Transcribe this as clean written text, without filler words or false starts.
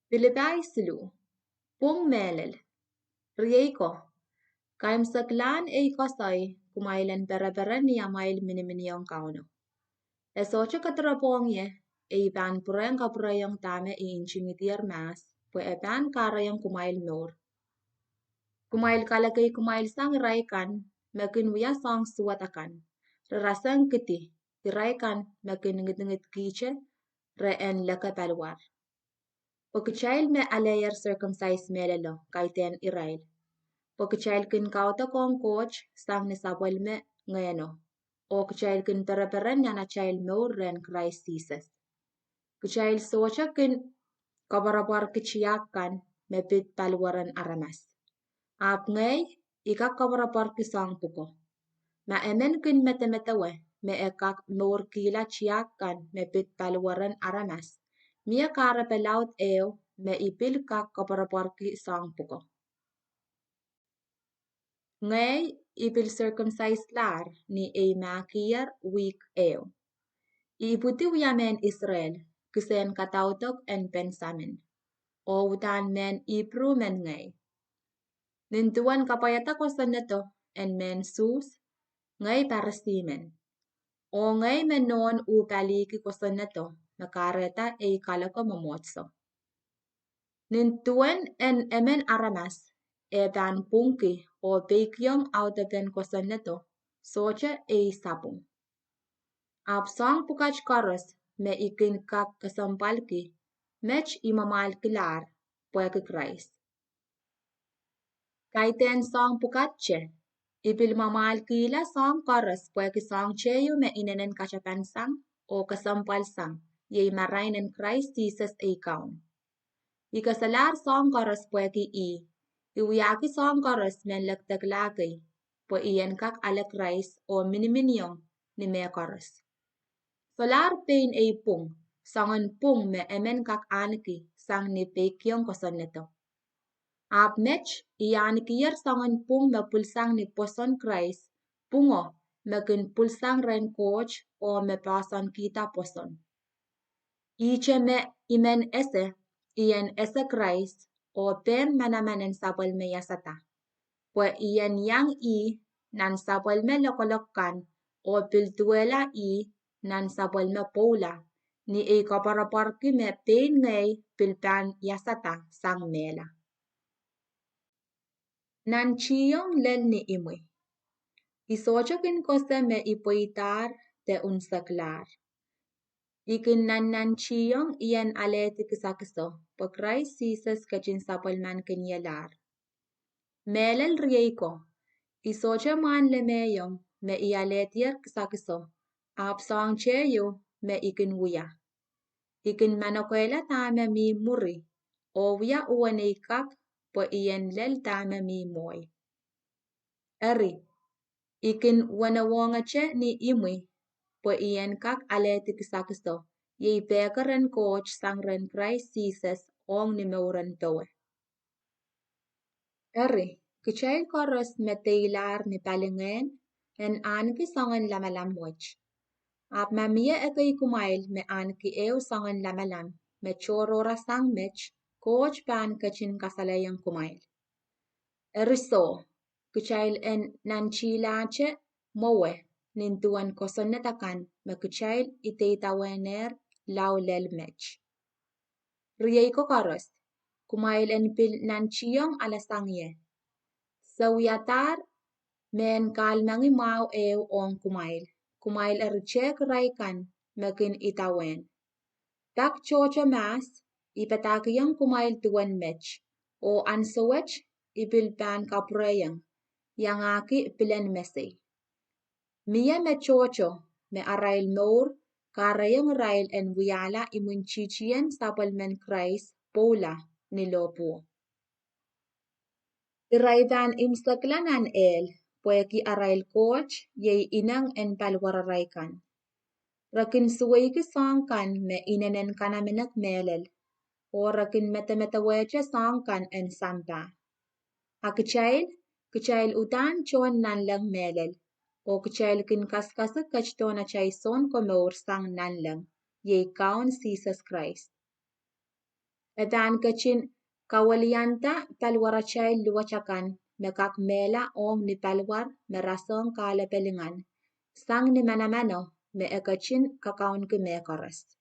Pilipai slu, pung melel, rieko, kaim saklan kosai, kumailan beraberan ni amail miniminiong kauno. Esocho katrapong ye, ban pureng kapurayong tame inchimitier mas, ban karayong kumail nor. Kumail kalakay kumail sang raikan, makin wiya sang suwatakan. Rarasang kiti, tiraikan makin ngit kiche, reen laka palwar. Pagkachail me alayer circumcise melelo, kaiten Israel. Pagkachail kin kauta kong coach, sang nisabwal me ngayano. O kachail kin peraperan yana chail meur ren Christ Jesus. Kachail socha kin kabarapar kichiakan me pit palwaran aramas. Ap ngay, ika kabarapar kisang puko. Ma emen kin mete-metewe, me ekak meur kila chiakan me pit palwaran aramas. Mia kara pelaut eo me ipil kak kaparaparki sang puko. Ngay ipil circumcise lar ni makir week eo. Iputi wiyamen Israel kisen katautok en pensamen. O utan men ipru men ngay. Nintuan kapayata kosan neto en men sus ngay parasimen. O ngay menon upaliki kosan neto nakareta kalako momotso. Nintuan en emen aramas ban punki o bekyong autapen kosan neto socha sapung. Apsang pukach karos me ikin kak kasampalki mech imamal kilar pueke Christ. Kaiten sang pukache ipil mamal kila sang karos pueke sang cheyo me inenen kachapan sang o kasampal sang ye marainen Christ Jesus kaun. Ikasalar sang karos pueke iwiyaki sang karos men laktaglagay po iyan kak ala Christ o miniminiong ni me karos. Solar pain pung, sangan pung me emen kak anki sang ni pekyong kosan neto. Ap mech iyanki yer sangan pung me pulsang ni poson Christ, pungo me kin pulsang ren coach o me pasan kita poson. Iche me imen ese, iyan ese Christ o pen manamanen sabal me yasata. Pwe iyan yang nan sabal me lokolokan o piltuela nan sabal me pola ni kaparaparki me pain ngay pilpan yasata sang mela. Nan chiyong lel ni imwe. Isochokin kose me ipoitar te unsaklar. Ikin nan chiyong iyan aleti kisakiso po Christ Jesus kachin sabal man kinyalar. Melel rieko. Isocha man le meyong me ialetier kisakiso. Apsang cheyo me ikin wuya. Ikin manokwela tame mi muri. O wuya uwane ikak po iyan lel tame mi moy. Eri. Ikin wanawonga che ni imwi. Po iyan kak aleti kisakiso. Ye pekaren coach sang ren Christ Jesus ong ni meuran towe. Eri. Kichay koros me teilar ni palingen en anki sangan lamalam wach. Ap mamia ekay kumail me anki sangan lamalam me chorora sang mech coach pan kachin kasalayang kumail. Eriso, kuchail en nanchilache mowe nintuan kosonetakan me kuchail iteitawener laulel mech. Riyay ko koros, kumail en pil nanchiyong alasangye. Sawiyatar men kalmangi mau on kumail. Kumail erchek raikan makin itawen. Tak chocho mas ipatakiyang kumail tuwan mech. O ansowech ipilpan kaprayang. Yang aki pilen mese. Mia me chocho me arail nor karayang rail en wiyala imunchichien sapal men Christ pola nilopo. Iraitan imsaklanan pueki arail coach yei inang en palwararaikan. Rakin suwaiki sangkan me inenen kanamenak melel. O rakin mete-meteweche sangkan en sampa. Kichail utan chon nanlang melel. O kichail kin kaskasa kachitona chay son komeur sang nanlang. Yei kaun Jesus Christ. Edan kachin kawalianta palwarachay luwachakan mekak mela om ni palwar merasong kala pelingan. Sang ni manamano me ekachin kakaon ke me korest.